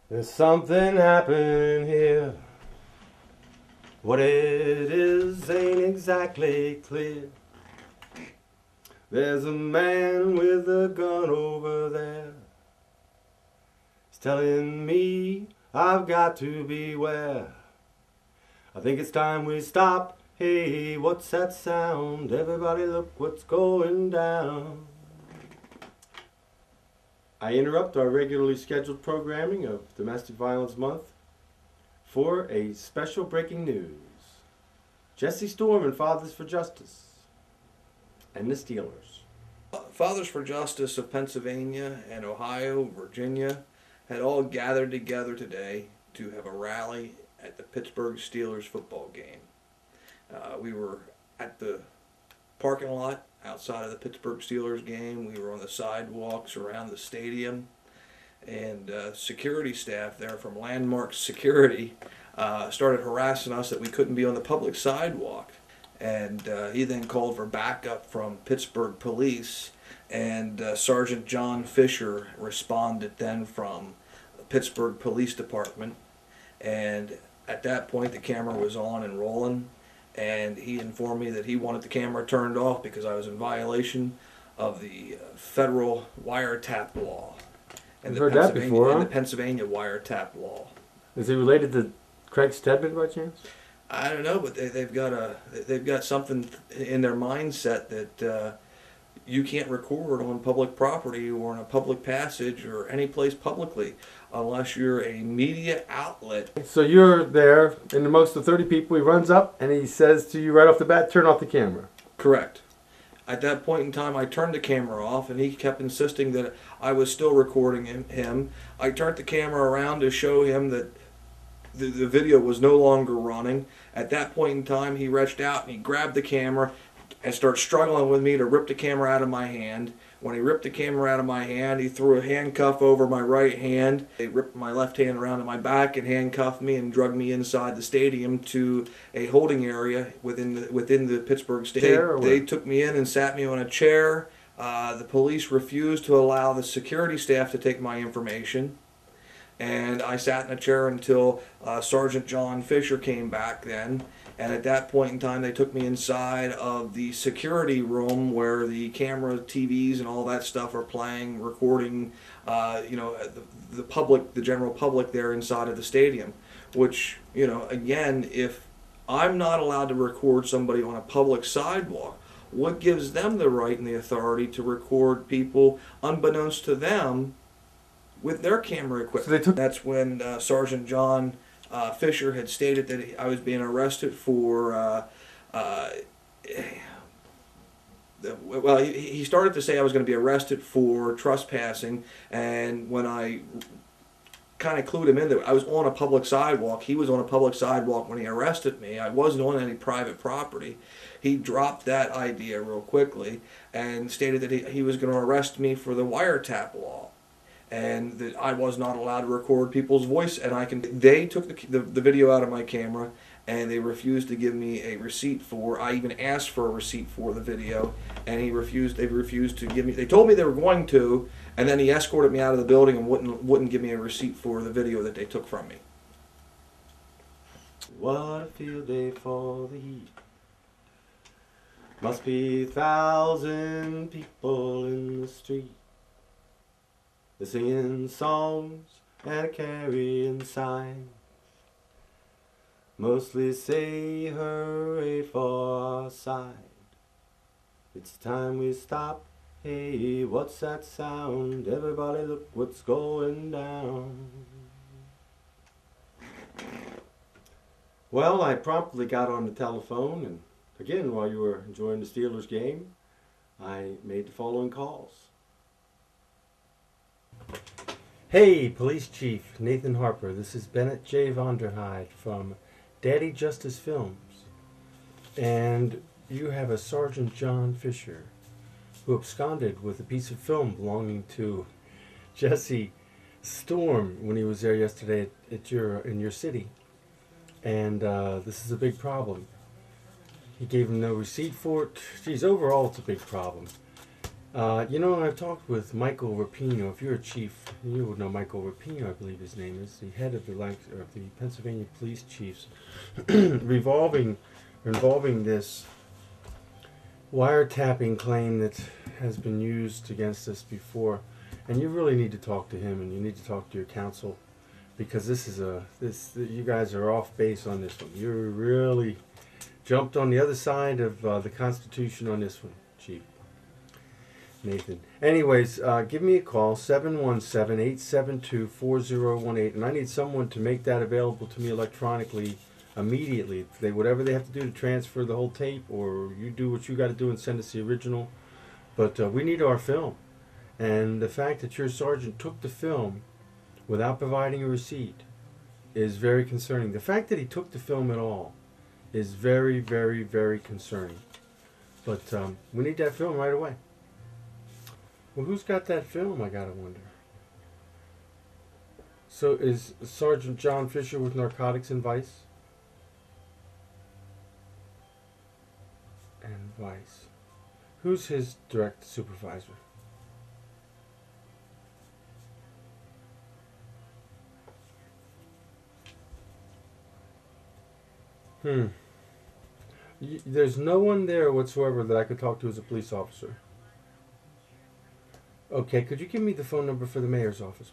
There's something happening here. What it is ain't exactly clear. There's a man with a gun over there. He's telling me I've got to beware. I think it's time we stop. Hey, what's that sound? Everybody look what's going down. I interrupt our regularly scheduled programming of Domestic Violence Month for a special breaking news. Jesse Storm and Fathers for Justice and the STEAL-ERS. Fathers for Justice of Pennsylvania and Ohio, Virginia had all gathered together today to have a rally at the Pittsburgh Steelers football game. We were at the parking lot outside of the Pittsburgh Steelers game. We were on the sidewalks around the stadium, and security staff there from Landmark Security started harassing us that we couldn't be on the public sidewalk. And he then called for backup from Pittsburgh Police, and Sergeant John Fisher responded then from the Pittsburgh Police Department. And at that point the camera was on and rolling, and he informed me that he wanted the camera turned off because I was in violation of the federal wiretap law and I've heard that before, and the Pennsylvania wiretap law. Is he related to Craig Stedman by chance? I don't know, but they've got something in their mindset that you can't record on public property or in a public passage or any place publicly unless you're a media outlet. So you're there, and amongst the 30 people, he runs up and he says to you right off the bat, turn off the camera. Correct. At that point in time, I turned the camera off, and he kept insisting that I was still recording him. I turned the camera around to show him that the video was no longer running. At that point in time, he reached out and he grabbed the camera and started struggling with me to rip the camera out of my hand. When he ripped the camera out of my hand, he threw a handcuff over my right hand. He ripped my left hand around to my back and handcuffed me and drugged me inside the stadium to a holding area within the Pittsburgh Stadium. They took me in and sat me on a chair. The police refused to allow the security staff to take my information. And I sat in a chair until Sergeant John Fisher came back then. And at that point in time, they took me inside of the security room where the camera, TVs, and all that stuff are playing, recording, the public, the general public there inside of the stadium. Which, again, if I'm not allowed to record somebody on a public sidewalk, what gives them the right and the authority to record people unbeknownst to them with their camera equipment? So that's when Sergeant John Fisher had stated that I was being arrested for, he started to say I was going to be arrested for trespassing, and when I kind of clued him in that I was on a public sidewalk, he was on a public sidewalk when he arrested me. I wasn't on any private property. He dropped that idea real quickly and stated that he was going to arrest me for the wiretap law, and that I was not allowed to record people's voice. And they took the video out of my camera, and they refused to give me a receipt for. I even asked for a receipt for the video, and they refused to give me. They told me they were going to, and then he escorted me out of the building and wouldn't give me a receipt for the video that they took from me. What a field day for the heat. Must be 1,000 people in the street. They're singing songs and carrying signs. Mostly say hooray for our side. It's time we stop. Hey, what's that sound? Everybody look what's going down. Well, I promptly got on the telephone, and again, while you were enjoying the Steelers game, I made the following calls. Hey, Police Chief Nathan Harper, this is Bennett J. Vonderheide from Daddy Justice Films, and you have a Sergeant John Fisher who absconded with a piece of film belonging to Jesse Storm when he was there yesterday in your city, and this is a big problem. He gave him no receipt for it. Geez, overall it's a big problem. I've talked with Michael Rapino. If you're a chief, you would know Michael Rapino, I believe his name is, the head of the Pennsylvania Police Chiefs, involving this wiretapping claim that has been used against us before. And you really need to talk to him, and you need to talk to your counsel, because you guys are off base on this one. You really jumped on the other side of the Constitution on this one, Chief Nathan. Anyways, give me a call, 717-872-4018, and I need someone to make that available to me electronically immediately. Whatever they have to do to transfer the whole tape, or you do what you got to do and send us the original. But we need our film. And the fact that your sergeant took the film without providing a receipt is very concerning. The fact that he took the film at all is very, very, very concerning. But we need that film right away. Well, who's got that film, I gotta wonder. So is Sergeant John Fisher with Narcotics and Vice? And Vice. Who's his direct supervisor? There's no one there whatsoever that I could talk to as a police officer. Okay, could you give me the phone number for the mayor's office,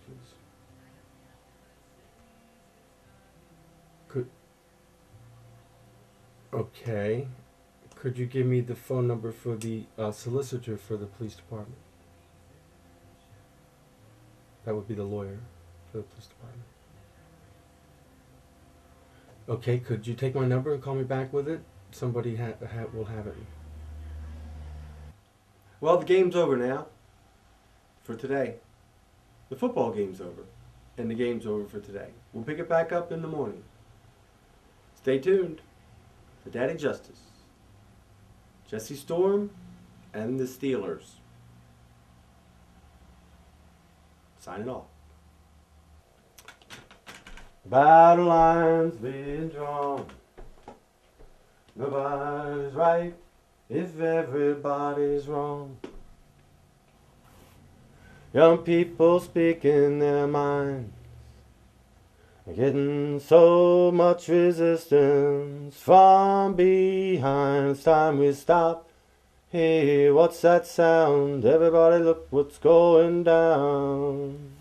please? Okay. Could you give me the phone number for the solicitor for the police department? That would be the lawyer for the police department. Okay, could you take my number and call me back with it? Somebody will have it. Well, the game's over now. For today. The football game's over. And the game's over for today. We'll pick it back up in the morning. Stay tuned for Daddy Justice, Jesse Storm, and the STEAL-ERS. Signing off. Battle lines being drawn. Nobody's right if everybody's wrong. Young people speaking their minds, getting so much resistance from behind. It's time we stop. Hey, what's that sound? Everybody look what's going down.